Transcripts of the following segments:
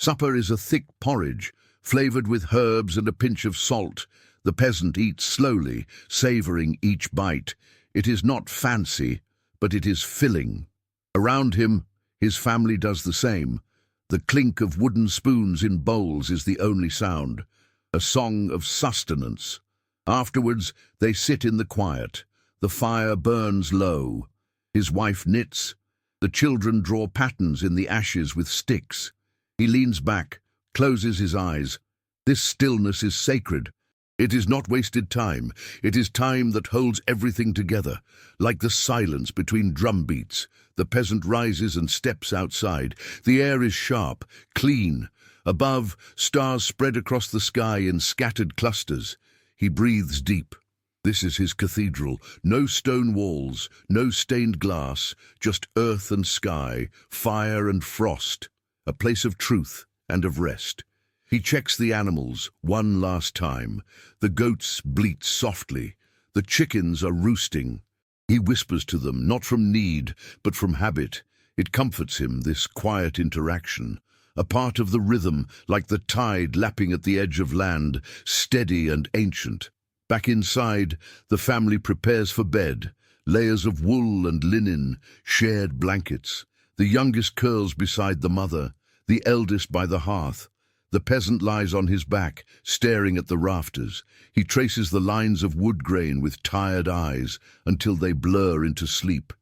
Supper is a thick porridge, flavored with herbs and a pinch of salt. The peasant eats slowly, savoring each bite. It is not fancy, but it is filling. Around him, his family does the same. The clink of wooden spoons in bowls is the only sound, a song of sustenance. Afterwards, they sit in the quiet. The fire burns low. His wife knits. The children draw patterns in the ashes with sticks. He leans back, closes his eyes. This stillness is sacred. It is not wasted time. It is time that holds everything together, like the silence between drum beats. The peasant rises and steps outside. The air is sharp, clean. Above, stars spread across the sky in scattered clusters. He breathes deep. This is his cathedral. No stone walls, no stained glass, just earth and sky, fire and frost. A place of truth and of rest. He checks the animals one last time. The goats bleat softly. The chickens are roosting. He whispers to them, not from need, but from habit. It comforts him, this quiet interaction. A part of the rhythm, like the tide lapping at the edge of land, steady and ancient. Back inside, the family prepares for bed. Layers of wool and linen, shared blankets. The youngest curls beside the mother, the eldest by the hearth. The peasant lies on his back, staring at the rafters. He traces the lines of wood grain with tired eyes until they blur into sleep.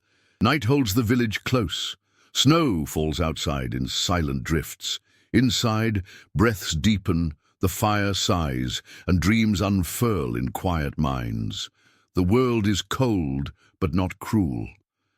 Night holds the village close. Snow falls outside in silent drifts. Inside, breaths deepen, the fire sighs, and dreams unfurl in quiet minds. The world is cold, but not cruel.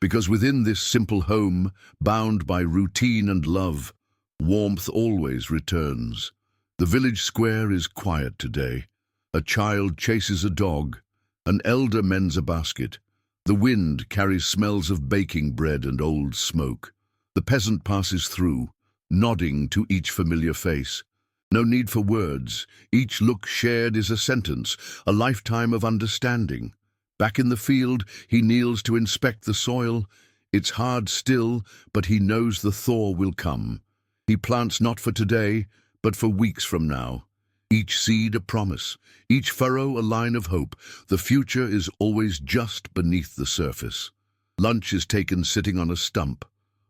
Because within this simple home, bound by routine and love, warmth always returns. The village square is quiet today. A child chases a dog. An elder mends a basket. The wind carries smells of baking bread and old smoke. The peasant passes through, nodding to each familiar face. No need for words. Each look shared is a sentence, a lifetime of understanding. Back in the field, he kneels to inspect the soil. It's hard still, but he knows the thaw will come. He plants not for today, but for weeks from now. Each seed a promise, each furrow a line of hope. The future is always just beneath the surface. Lunch is taken sitting on a stump.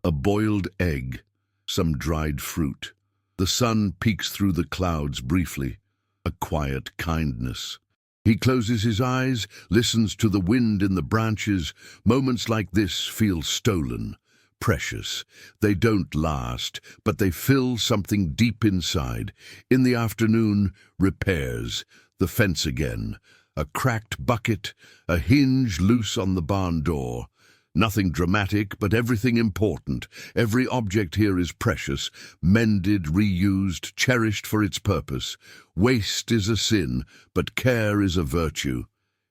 A boiled egg, some dried fruit. The sun peeks through the clouds briefly. A quiet kindness. He closes his eyes, listens to the wind in the branches. Moments like this feel stolen. Precious. They don't last, but they fill something deep inside. In the afternoon, repairs. The fence again. A cracked bucket, a hinge loose on the barn door. Nothing dramatic, but everything important. Every object here is precious, mended, reused, cherished for its purpose. Waste is a sin, but care is a virtue.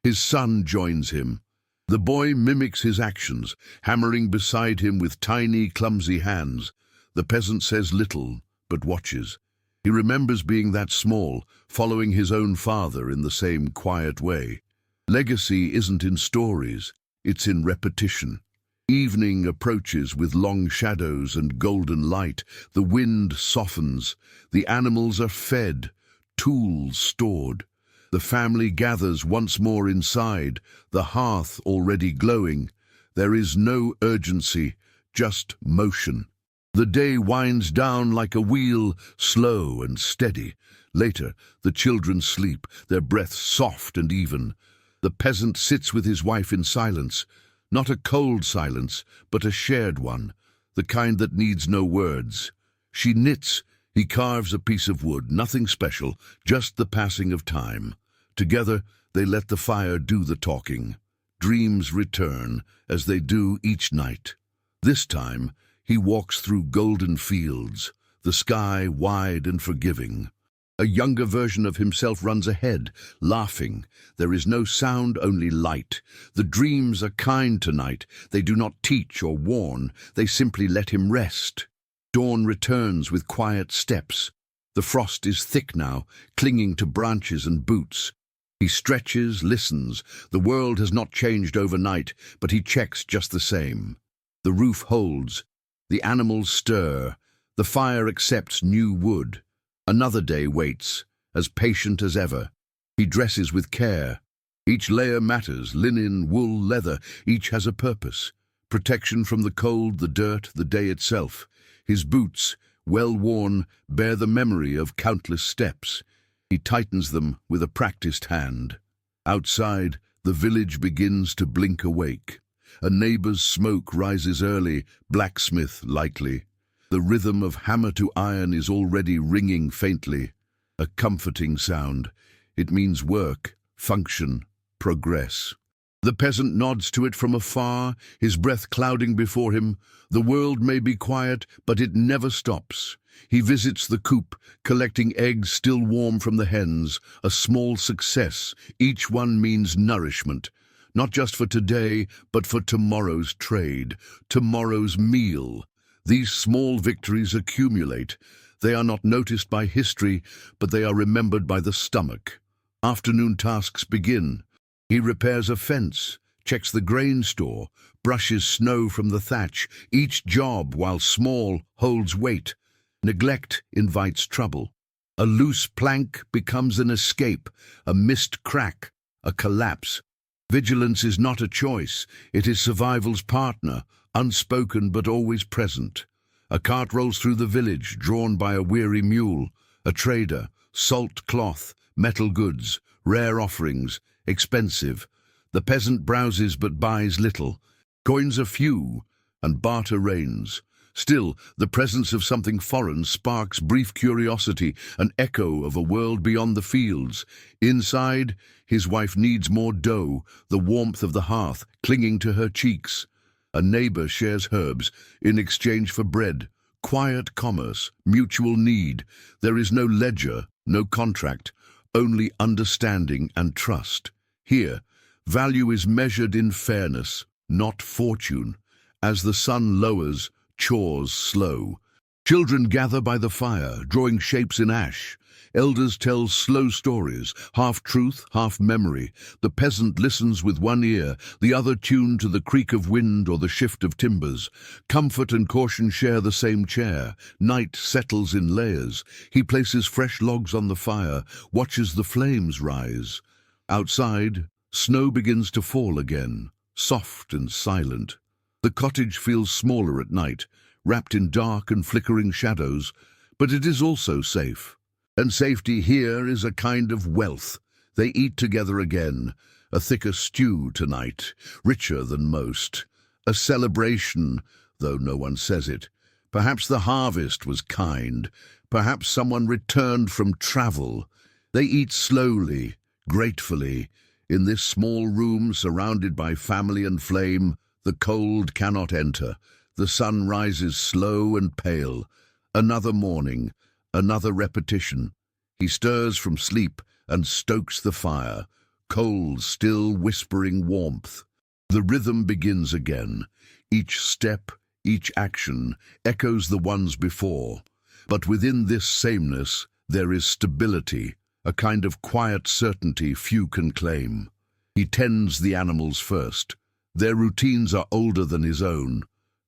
His son joins him. The boy mimics his actions, hammering beside him with tiny, clumsy hands. The peasant says little, but watches. He remembers being that small, following his own father in the same quiet way. Legacy isn't in stories, it's in repetition. Evening approaches with long shadows and golden light. The wind softens. The animals are fed, tools stored. The family gathers once more inside, the hearth already glowing. There is no urgency, just motion. The day winds down like a wheel, slow and steady. Later, the children sleep, their breaths soft and even. The peasant sits with his wife in silence, not a cold silence, but a shared one, the kind that needs no words. She knits, he carves a piece of wood, nothing special, just the passing of time. Together, they let the fire do the talking. Dreams return, as they do each night. This time, he walks through golden fields, the sky wide and forgiving. A younger version of himself runs ahead, laughing. There is no sound, only light. The dreams are kind tonight. They do not teach or warn. They simply let him rest. Dawn returns with quiet steps. The frost is thick now, clinging to branches and boots. He stretches, listens. The world has not changed overnight, but he checks just the same. The roof holds. The animals stir. The fire accepts new wood. Another day waits, as patient as ever. He dresses with care. Each layer matters, linen, wool, leather, each has a purpose. Protection from the cold, the dirt, the day itself. His boots, well worn, bear the memory of countless steps. He tightens them with a practiced hand. Outside, the village begins to blink awake. A neighbor's smoke rises early, blacksmith likely. The rhythm of hammer to iron is already ringing faintly. A comforting sound. It means work, function, progress. The peasant nods to it from afar, his breath clouding before him. The world may be quiet, but it never stops. He visits the coop, collecting eggs still warm from the hens, a small success. Each one means nourishment, not just for today, but for tomorrow's trade, tomorrow's meal. These small victories accumulate. They are not noticed by history, but they are remembered by the stomach. Afternoon tasks begin. He repairs a fence, checks the grain store, brushes snow from the thatch. Each job, while small, holds weight. Neglect invites trouble. A loose plank becomes an escape, a missed crack, a collapse. Vigilance is not a choice, it is survival's partner, unspoken but always present. A cart rolls through the village, drawn by a weary mule. A trader, salt cloth, metal goods, rare offerings, expensive. The peasant browses but buys little. Coins are few, and barter reigns. Still, the presence of something foreign sparks brief curiosity, an echo of a world beyond the fields. Inside, his wife kneads more dough, the warmth of the hearth clinging to her cheeks. A neighbor shares herbs in exchange for bread. Quiet commerce, mutual need. There is no ledger, no contract, only understanding and trust. Here, value is measured in fairness, not fortune. As the sun lowers, chores slow. Children gather by the fire, drawing shapes in ash. Elders tell slow stories, half truth, half memory. The peasant listens with one ear, the other tuned to the creak of wind or the shift of timbers. Comfort and caution share the same chair. Night settles in layers. He places fresh logs on the fire, watches the flames rise. Outside, snow begins to fall again, soft and silent. The cottage feels smaller at night, wrapped in dark and flickering shadows, but it is also safe. And safety here is a kind of wealth. They eat together again, a thicker stew tonight, richer than most. A celebration, though no one says it. Perhaps the harvest was kind. Perhaps someone returned from travel. They eat slowly, gratefully. In this small room surrounded by family and flame, the cold cannot enter. The sun rises slow and pale. Another morning, another repetition. He stirs from sleep and stokes the fire, coals still whispering warmth. The rhythm begins again. Each step, each action, echoes the ones before. But within this sameness, there is stability, a kind of quiet certainty few can claim. He tends the animals first. Their routines are older than his own.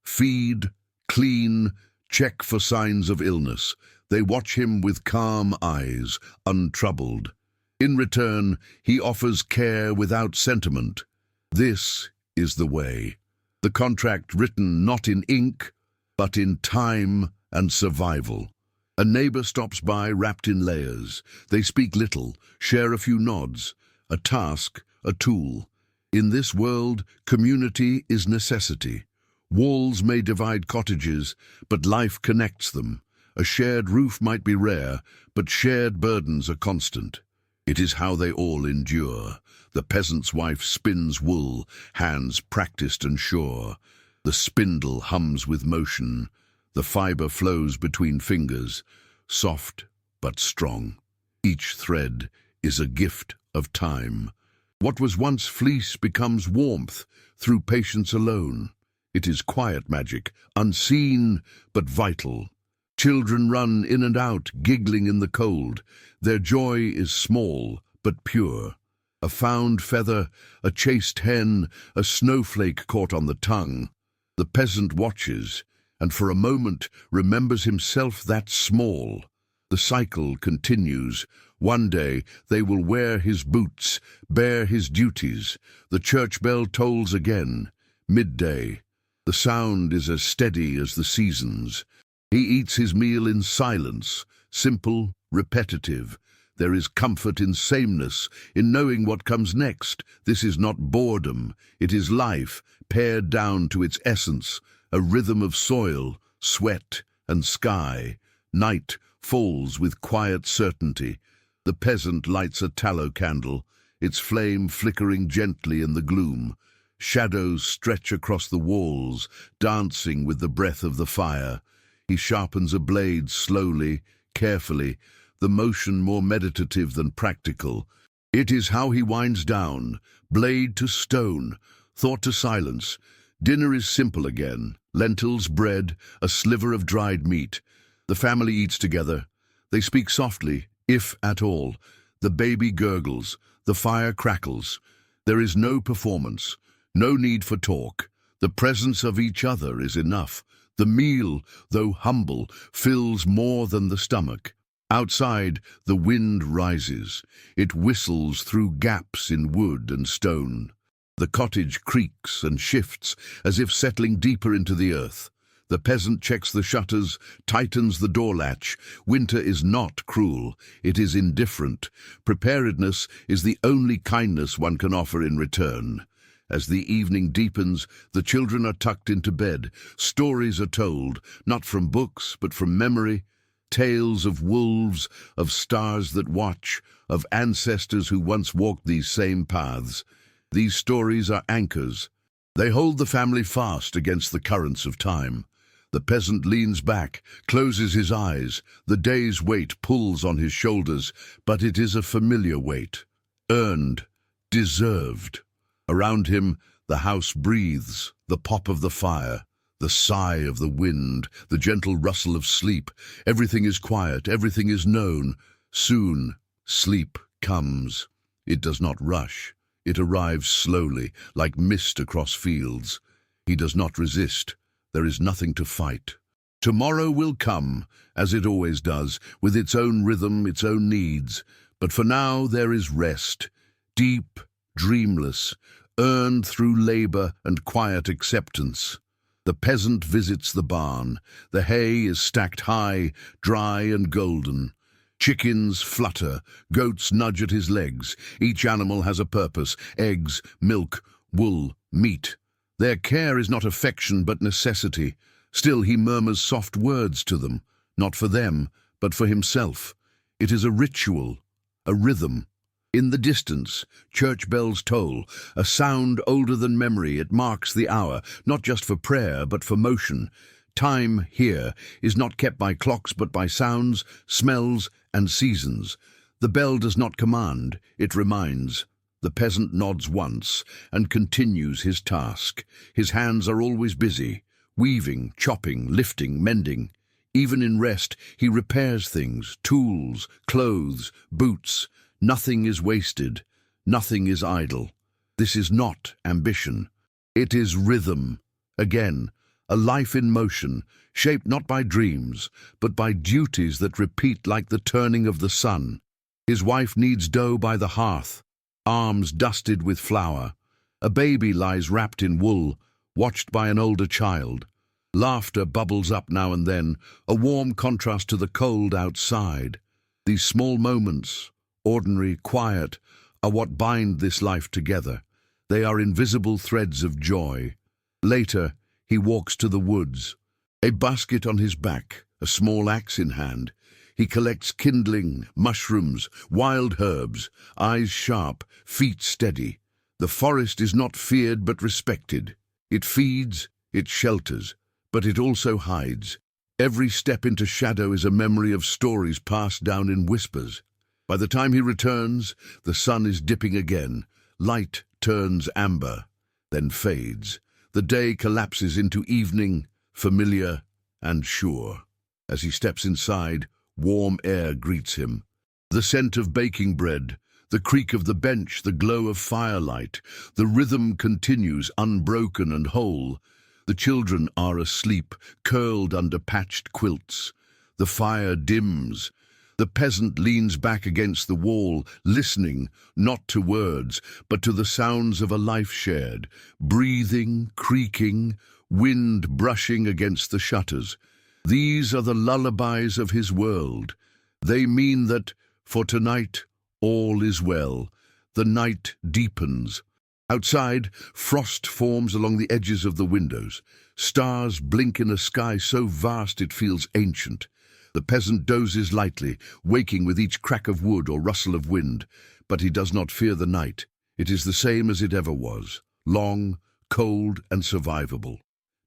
Feed, clean, check for signs of illness. They watch him with calm eyes, untroubled. In return, he offers care without sentiment. This is the way. The contract written not in ink, but in time and survival. A neighbor stops by wrapped in layers. They speak little, share a few nods. A task, a tool. In this world, community is necessity. Walls may divide cottages, but life connects them. A shared roof might be rare, but shared burdens are constant. It is how they all endure. The peasant's wife spins wool, hands practiced and sure. The spindle hums with motion. The fiber flows between fingers, soft but strong. Each thread is a gift of time. What was once fleece becomes warmth through patience alone. It is quiet magic, unseen but vital. Children run in and out, giggling in the cold. Their joy is small but pure. A found feather, a chased hen, a snowflake caught on the tongue. The peasant watches, and for a moment remembers himself that small. The cycle continues. One day they will wear his boots, bear his duties. The church bell tolls again. Midday. The sound is as steady as the seasons. He eats his meal in silence, simple, repetitive. There is comfort in sameness, in knowing what comes next. This is not boredom, it is life, pared down to its essence, a rhythm of soil, sweat, and sky. Night falls with quiet certainty. The peasant lights a tallow candle, its flame flickering gently in the gloom. Shadows stretch across the walls, dancing with the breath of the fire. He sharpens a blade slowly, carefully, the motion more meditative than practical. It is how he winds down, blade to stone, thought to silence. Dinner is simple again, lentils, bread, a sliver of dried meat. The family eats together. They speak softly, if at all. The baby gurgles, the fire crackles. There is no performance, no need for talk. The presence of each other is enough. The meal, though humble, fills more than the stomach. Outside, the wind rises. It whistles through gaps in wood and stone. The cottage creaks and shifts, as if settling deeper into the earth. The peasant checks the shutters, tightens the door latch. Winter is not cruel, it is indifferent. Preparedness is the only kindness one can offer in return. As the evening deepens, the children are tucked into bed. Stories are told, not from books, but from memory. Tales of wolves, of stars that watch, of ancestors who once walked these same paths. These stories are anchors. They hold the family fast against the currents of time. The peasant leans back, closes his eyes. The day's weight pulls on his shoulders, but it is a familiar weight. Earned, deserved. Around him, the house breathes, the pop of the fire, the sigh of the wind, the gentle rustle of sleep. Everything is quiet, everything is known. Soon, sleep comes. It does not rush. It arrives slowly, like mist across fields. He does not resist. There is nothing to fight. Tomorrow will come, as it always does, with its own rhythm, its own needs. But for now there is rest, deep, dreamless, earned through labor and quiet acceptance. The peasant visits the barn. The hay is stacked high, dry and golden. Chickens flutter, goats nudge at his legs. Each animal has a purpose: eggs, milk, wool, meat. Their care is not affection but necessity. Still he murmurs soft words to them, not for them, but for himself. It is a ritual, a rhythm. In the distance, church bells toll, a sound older than memory. It marks the hour, not just for prayer, but for motion. Time here is not kept by clocks, but by sounds, smells, and seasons. The bell does not command, it reminds. The peasant nods once and continues his task. His hands are always busy, weaving, chopping, lifting, mending. Even in rest, he repairs things, tools, clothes, boots. Nothing is wasted, nothing is idle. This is not ambition. It is rhythm. Again, a life in motion, shaped not by dreams, but by duties that repeat like the turning of the sun. His wife kneads dough by the hearth, arms dusted with flour. A baby lies wrapped in wool, watched by an older child. Laughter bubbles up now and then, a warm contrast to the cold outside. These small moments, ordinary, quiet, are what bind this life together. They are invisible threads of joy. Later, he walks to the woods, a basket on his back, a small axe in hand. He collects kindling, mushrooms, wild herbs, eyes sharp, feet steady. The forest is not feared but respected. It feeds, it shelters, but it also hides. Every step into shadow is a memory of stories passed down in whispers. By the time he returns, the sun is dipping again. Light turns amber, then fades. The day collapses into evening, familiar and sure. As he steps inside, warm air greets him. The scent of baking bread, the creak of the bench, the glow of firelight. The rhythm continues, unbroken and whole. The children are asleep, curled under patched quilts. The fire dims. The peasant leans back against the wall, listening, not to words, but to the sounds of a life shared, breathing, creaking, wind brushing against the shutters. These are the lullabies of his world. They mean that, for tonight, all is well. The night deepens. Outside, frost forms along the edges of the windows. Stars blink in a sky so vast it feels ancient. The peasant dozes lightly, waking with each crack of wood or rustle of wind, but he does not fear the night. It is the same as it ever was, long, cold, and survivable.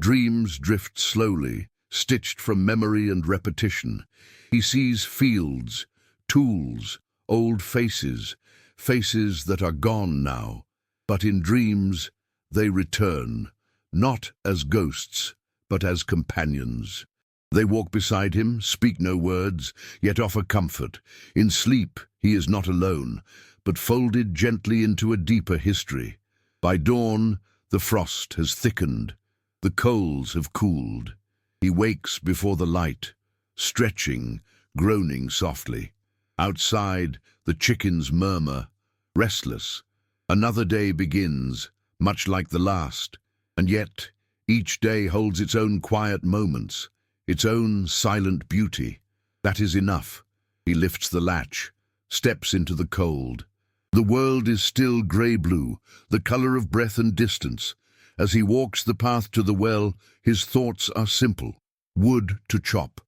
Dreams drift slowly, stitched from memory and repetition. He sees fields, tools, old faces, faces that are gone now. But in dreams, they return, not as ghosts, but as companions. They walk beside him, speak no words, yet offer comfort. In sleep, he is not alone, but folded gently into a deeper history. By dawn, the frost has thickened, the coals have cooled. He wakes before the light, stretching, groaning softly. Outside, the chickens murmur, restless. Another day begins, much like the last, and yet each day holds its own quiet moments, its own silent beauty. That is enough. He lifts the latch, steps into the cold. The world is still grey-blue, the colour of breath and distance. As he walks the path to the well, his thoughts are simple. Wood to chop,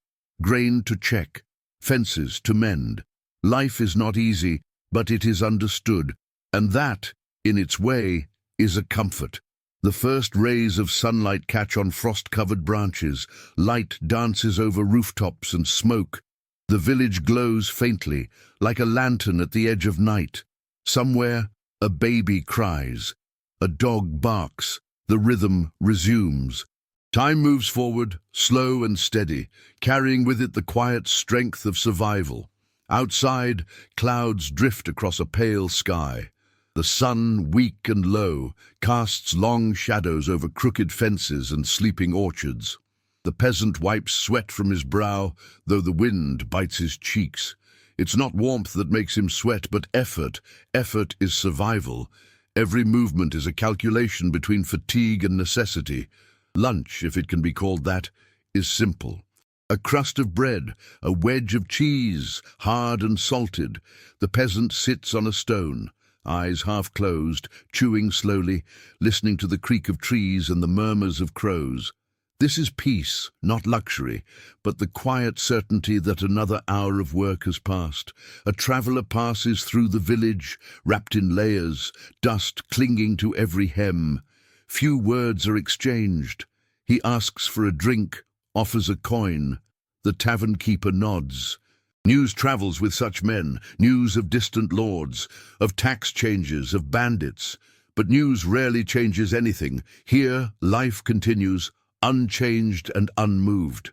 grain to check, fences to mend. Life is not easy, but it is understood, and that, in its way, is a comfort. The first rays of sunlight catch on frost-covered branches. Light dances over rooftops and smoke. The village glows faintly, like a lantern at the edge of night. Somewhere, a baby cries. A dog barks. The rhythm resumes. Time moves forward, slow and steady, carrying with it the quiet strength of survival. Outside, clouds drift across a pale sky. The sun, weak and low, casts long shadows over crooked fences and sleeping orchards. The peasant wipes sweat from his brow, though the wind bites his cheeks. It's not warmth that makes him sweat, but effort. Effort is survival. Every movement is a calculation between fatigue and necessity. Lunch, if it can be called that, is simple. A crust of bread, a wedge of cheese, hard and salted. The peasant sits on a stone, eyes half closed, chewing slowly, listening to the creak of trees and the murmurs of crows. This is peace, not luxury, but the quiet certainty that another hour of work has passed. A traveller passes through the village, wrapped in layers, dust clinging to every hem. Few words are exchanged. He asks for a drink, offers a coin. The tavern keeper nods. News travels with such men, news of distant lords, of tax changes, of bandits. But news rarely changes anything. Here, life continues, unchanged and unmoved.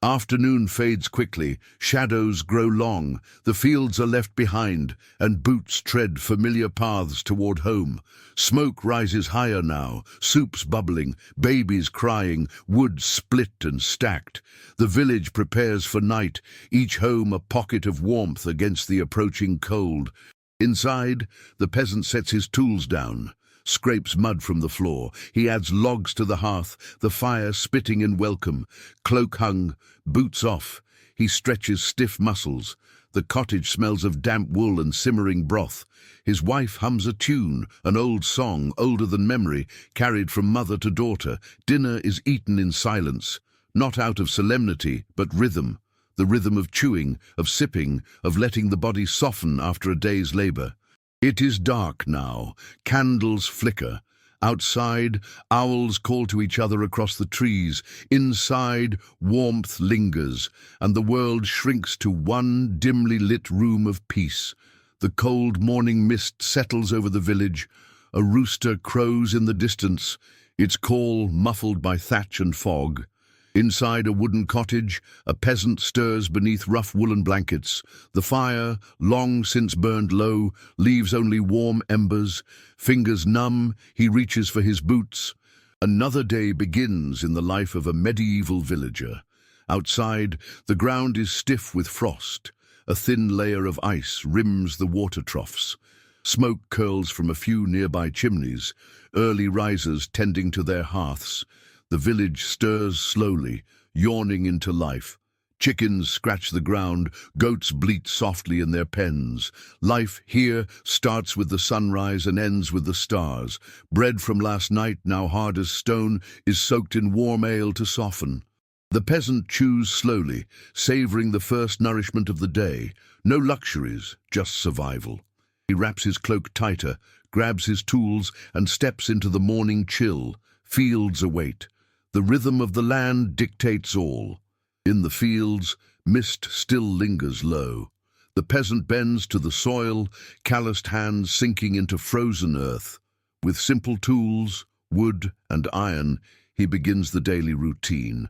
Afternoon fades quickly, shadows grow long, the fields are left behind, and boots tread familiar paths toward home. Smoke rises higher now, soups bubbling, babies crying, wood split and stacked. The village prepares for night, each home a pocket of warmth against the approaching cold. Inside, the peasant sets his tools down, scrapes mud from the floor. He adds logs to the hearth, the fire spitting in welcome. Cloak hung, boots off. He stretches stiff muscles. The cottage smells of damp wool and simmering broth. His wife hums a tune, an old song, older than memory, carried from mother to daughter. Dinner is eaten in silence, not out of solemnity, but rhythm. The rhythm of chewing, of sipping, of letting the body soften after a day's labor. It is dark now. Candles flicker. Outside, owls call to each other across the trees. Inside, warmth lingers, and the world shrinks to one dimly lit room of peace. The cold morning mist settles over the village. A rooster crows in the distance, its call muffled by thatch and fog. Inside a wooden cottage, a peasant stirs beneath rough woolen blankets. The fire, long since burned low, leaves only warm embers. Fingers numb, he reaches for his boots. Another day begins in the life of a medieval villager. Outside, the ground is stiff with frost. A thin layer of ice rims the water troughs. Smoke curls from a few nearby chimneys, early risers tending to their hearths. The village stirs slowly, yawning into life. Chickens scratch the ground, goats bleat softly in their pens. Life here starts with the sunrise and ends with the stars. Bread from last night, now hard as stone, is soaked in warm ale to soften. The peasant chews slowly, savoring the first nourishment of the day. No luxuries, just survival. He wraps his cloak tighter, grabs his tools, and steps into the morning chill. Fields await. The rhythm of the land dictates all. In the fields, mist still lingers low. The peasant bends to the soil, calloused hands sinking into frozen earth. With simple tools, wood and iron, he begins the daily routine.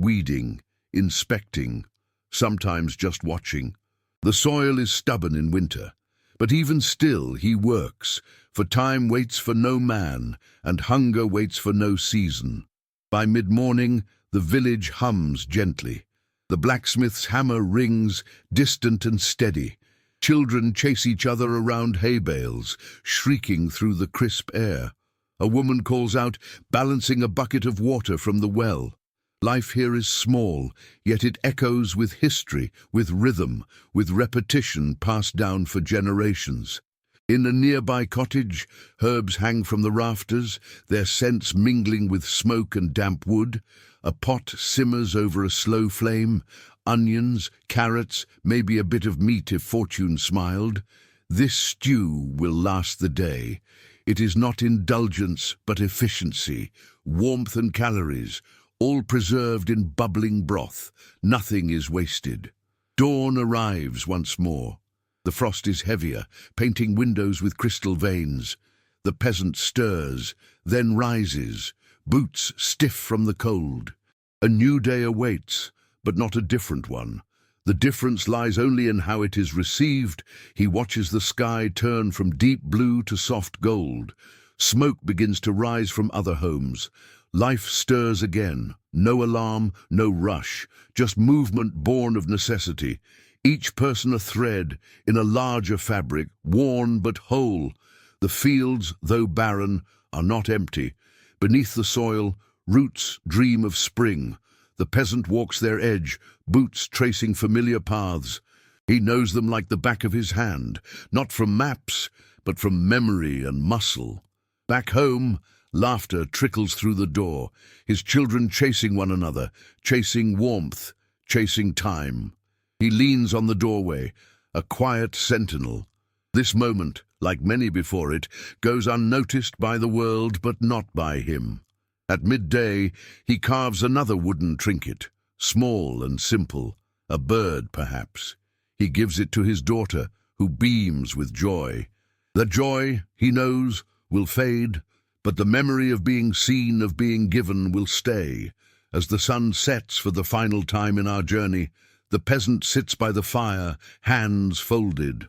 Weeding, inspecting, sometimes just watching. The soil is stubborn in winter, but even still he works, for time waits for no man, and hunger waits for no season. By mid-morning, the village hums gently. The blacksmith's hammer rings, distant and steady. Children chase each other around hay bales, shrieking through the crisp air. A woman calls out, balancing a bucket of water from the well. Life here is small, yet it echoes with history, with rhythm, with repetition passed down for generations. In a nearby cottage, herbs hang from the rafters, their scents mingling with smoke and damp wood. A pot simmers over a slow flame. Onions, carrots, maybe a bit of meat if fortune smiled. This stew will last the day. It is not indulgence, but efficiency, warmth and calories, all preserved in bubbling broth. Nothing is wasted. Dawn arrives once more. The frost is heavier, painting windows with crystal veins. The peasant stirs, then rises, boots stiff from the cold. A new day awaits, but not a different one. The difference lies only in how it is received. He watches the sky turn from deep blue to soft gold. Smoke begins to rise from other homes. Life stirs again. No alarm, no rush, just movement born of necessity. Each person a thread in a larger fabric, worn but whole. The fields, though barren, are not empty. Beneath the soil, roots dream of spring. The peasant walks their edge, boots tracing familiar paths. He knows them like the back of his hand, not from maps, but from memory and muscle. Back home, laughter trickles through the door, his children chasing one another, chasing warmth, chasing time. He leans on the doorway, a quiet sentinel. This moment, like many before it, goes unnoticed by the world, but not by him. At midday, he carves another wooden trinket, small and simple, a bird perhaps. He gives it to his daughter, who beams with joy. The joy, he knows, will fade, but the memory of being seen, of being given, will stay. As the sun sets for the final time in our journey, the peasant sits by the fire, hands folded.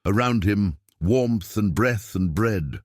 Around him, warmth and breath and bread.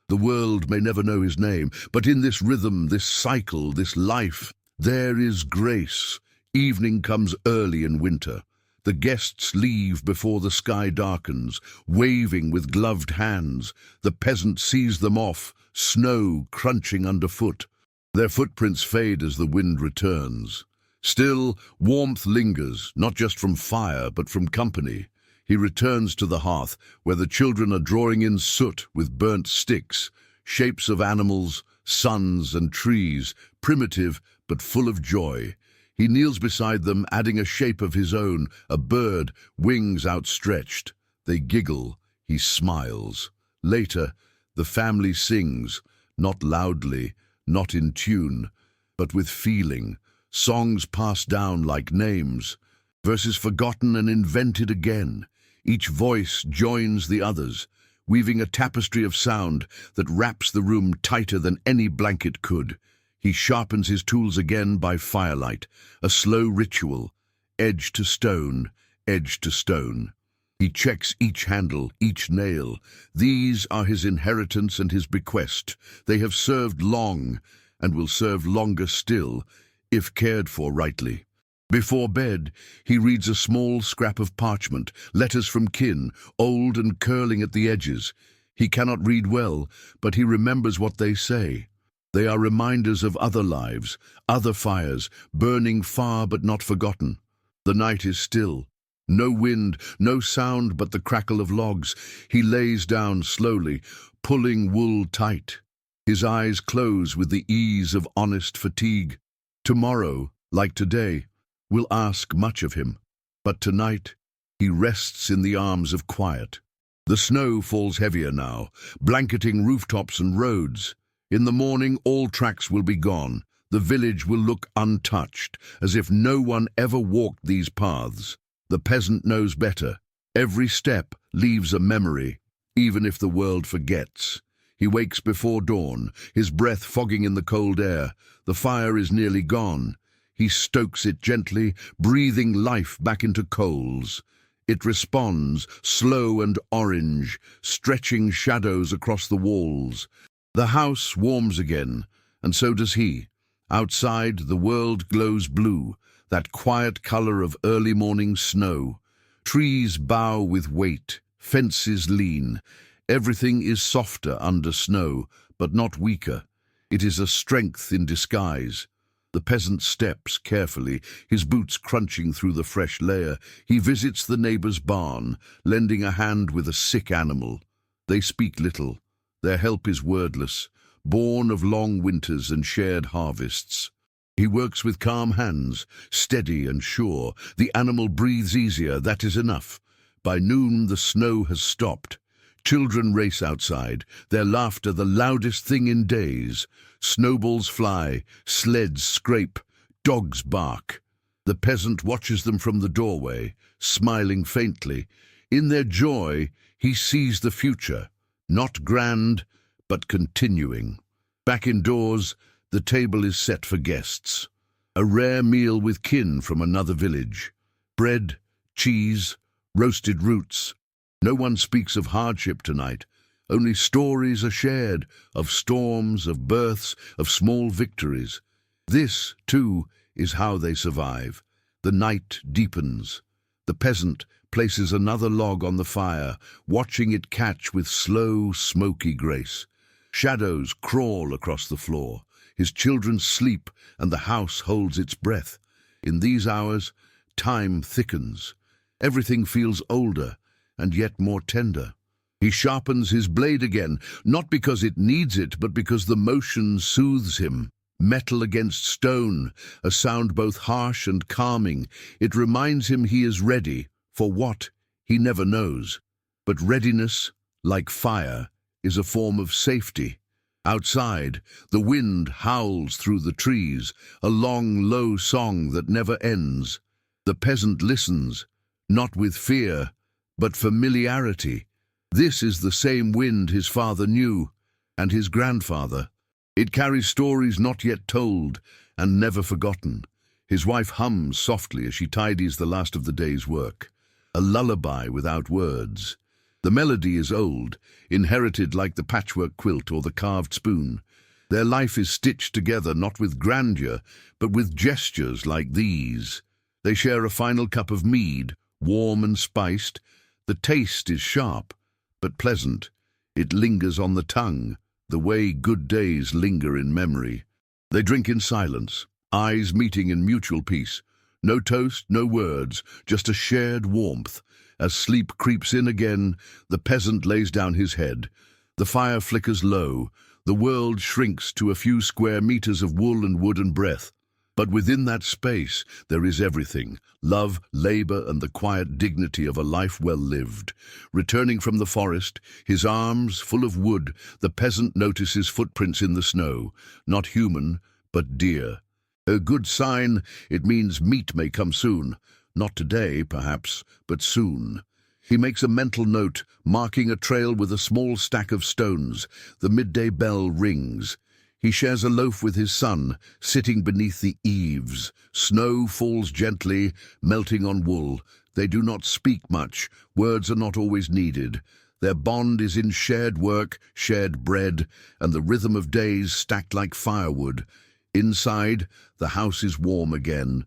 The world may never know his name, but in this rhythm, this cycle, this life, there is grace. Evening comes early in winter. The guests leave before the sky darkens, waving with gloved hands. The peasant sees them off, snow crunching underfoot. Their footprints fade as the wind returns. Still, warmth lingers, not just from fire, but from company. He returns to the hearth, where the children are drawing in soot with burnt sticks, shapes of animals, suns and trees, primitive but full of joy. He kneels beside them, adding a shape of his own, a bird, wings outstretched. They giggle. He smiles. Later, the family sings, not loudly, not in tune, but with feeling. Songs passed down like names, verses forgotten and invented again. Each voice joins the others, weaving a tapestry of sound that wraps the room tighter than any blanket could. He sharpens his tools again by firelight, a slow ritual, edge to stone, edge to stone. He checks each handle, each nail. These are his inheritance and his bequest. They have served long, and will serve longer still, if cared for rightly. Before bed, he reads a small scrap of parchment, letters from kin, old and curling at the edges. He cannot read well, but he remembers what they say. They are reminders of other lives, other fires, burning far but not forgotten. The night is still. No wind, no sound but the crackle of logs. He lays down slowly, pulling wool tight. His eyes close with the ease of honest fatigue. Tomorrow, like today, will ask much of him. But tonight, he rests in the arms of quiet. The snow falls heavier now, blanketing rooftops and roads. In the morning, all tracks will be gone. The village will look untouched, as if no one ever walked these paths. The peasant knows better. Every step leaves a memory, even if the world forgets. He wakes before dawn, his breath fogging in the cold air. The fire is nearly gone. He stokes it gently, breathing life back into coals. It responds, slow and orange, stretching shadows across the walls. The house warms again, and so does he. Outside, the world glows blue, that quiet color of early morning snow. Trees bow with weight, fences lean. Everything is softer under snow, but not weaker. It is a strength in disguise. The peasant steps carefully, his boots crunching through the fresh layer. He visits the neighbor's barn, lending a hand with a sick animal. They speak little. Their help is wordless, born of long winters and shared harvests. He works with calm hands, steady and sure. The animal breathes easier, that is enough. By noon the snow has stopped. Children race outside, their laughter the loudest thing in days. Snowballs fly, sleds scrape, dogs bark. The peasant watches them from the doorway, smiling faintly. In their joy, he sees the future, not grand, but continuing. Back indoors, the table is set for guests. A rare meal with kin from another village. Bread, cheese, roasted roots. No one speaks of hardship tonight. Only stories are shared, of storms, of births, of small victories. This, too, is how they survive. The night deepens. The peasant places another log on the fire, watching it catch with slow, smoky grace. Shadows crawl across the floor. His children sleep, and the house holds its breath. In these hours, time thickens. Everything feels older, and yet more tender. He sharpens his blade again, not because it needs it, but because the motion soothes him. Metal against stone, a sound both harsh and calming. It reminds him he is ready, for what, he never knows. But readiness, like fire, is a form of safety. Outside, the wind howls through the trees, a long, low song that never ends. The peasant listens, not with fear, but familiarity. This is the same wind his father knew, and his grandfather. It carries stories not yet told, and never forgotten. His wife hums softly as she tidies the last of the day's work. A lullaby without words. The melody is old, inherited like the patchwork quilt or the carved spoon. Their life is stitched together not with grandeur, but with gestures like these. They share a final cup of mead, warm and spiced. The taste is sharp, but pleasant. It lingers on the tongue, the way good days linger in memory. They drink in silence, eyes meeting in mutual peace. No toast, no words, just a shared warmth. As sleep creeps in again, the peasant lays down his head. The fire flickers low. The world shrinks to a few square meters of wool and wood and breath. But within that space, there is everything: love, labor, and the quiet dignity of a life well lived. Returning from the forest, his arms full of wood, the peasant notices footprints in the snow, not human, but deer. A good sign. It means meat may come soon. Not today, perhaps, but soon. He makes a mental note, marking a trail with a small stack of stones. The midday bell rings. He shares a loaf with his son, sitting beneath the eaves. Snow falls gently, melting on wool. They do not speak much. Words are not always needed. Their bond is in shared work, shared bread, and the rhythm of days stacked like firewood. Inside, the house is warm again.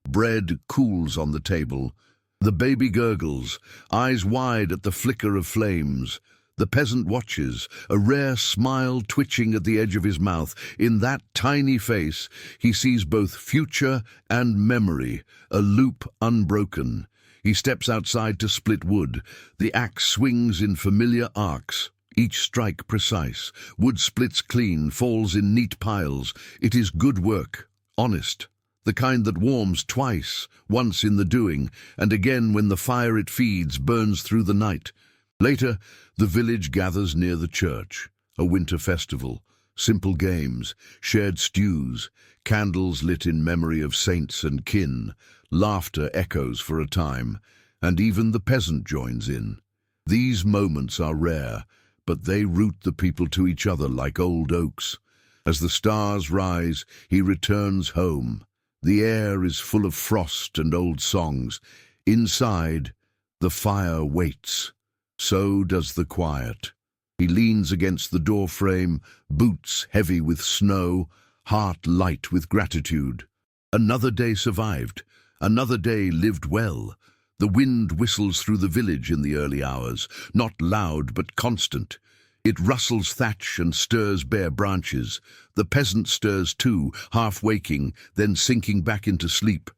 Bread cools on the table. The baby gurgles, eyes wide at the flicker of flames. The peasant watches, a rare smile twitching at the edge of his mouth. In that tiny face, he sees both future and memory, a loop unbroken. He steps outside to split wood. The axe swings in familiar arcs, each strike precise. Wood splits clean, falls in neat piles. It is good work, honest, the kind that warms twice, once in the doing, and again when the fire it feeds burns through the night. Later, the village gathers near the church, a winter festival, simple games, shared stews, candles lit in memory of saints and kin, laughter echoes for a time, and even the peasant joins in. These moments are rare, but they root the people to each other like old oaks. As the stars rise, he returns home. The air is full of frost and old songs. Inside, the fire waits. So does the quiet. He leans against the door frame, boots heavy with snow, heart light with gratitude. Another day survived. Another day lived well. The wind whistles through the village in the early hours, not loud but constant. It rustles thatch and stirs bare branches. The peasant stirs too, half waking, then sinking back into sleep.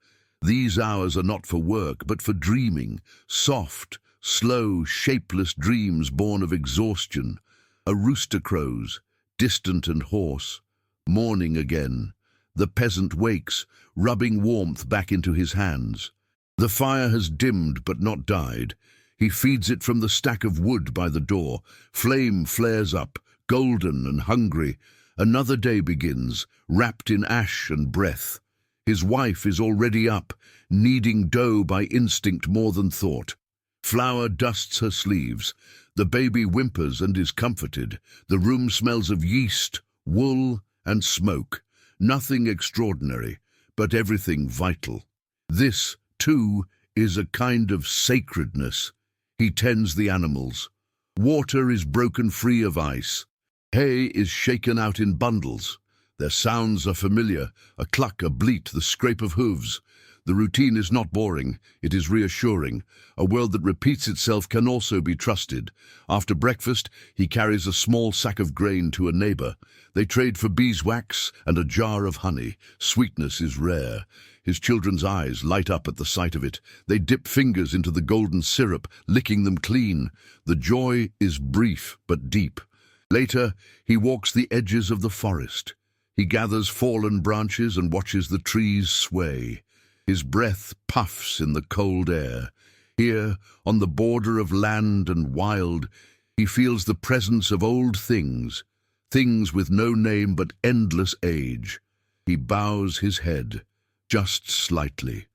These hours are not for work, but for dreaming, soft, slow, shapeless dreams born of exhaustion. A rooster crows, distant and hoarse. Morning again. The peasant wakes, rubbing warmth back into his hands. The fire has dimmed but not died. He feeds it from the stack of wood by the door. Flame flares up, golden and hungry. Another day begins, wrapped in ash and breath. His wife is already up, kneading dough by instinct more than thought. Flour dusts her sleeves. The baby whimpers and is comforted. The room smells of yeast, wool, and smoke. Nothing extraordinary, but everything vital. This, too, is a kind of sacredness. He tends the animals. Water is broken free of ice. Hay is shaken out in bundles. Their sounds are familiar, a cluck, a bleat, the scrape of hooves. The routine is not boring, it is reassuring. A world that repeats itself can also be trusted. After breakfast, he carries a small sack of grain to a neighbor. They trade for beeswax and a jar of honey. Sweetness is rare. His children's eyes light up at the sight of it. They dip fingers into the golden syrup, licking them clean. The joy is brief but deep. Later, he walks the edges of the forest. He gathers fallen branches and watches the trees sway. His breath puffs in the cold air. Here, on the border of land and wild, he feels the presence of old things, things with no name but endless age. He bows his head, just slightly.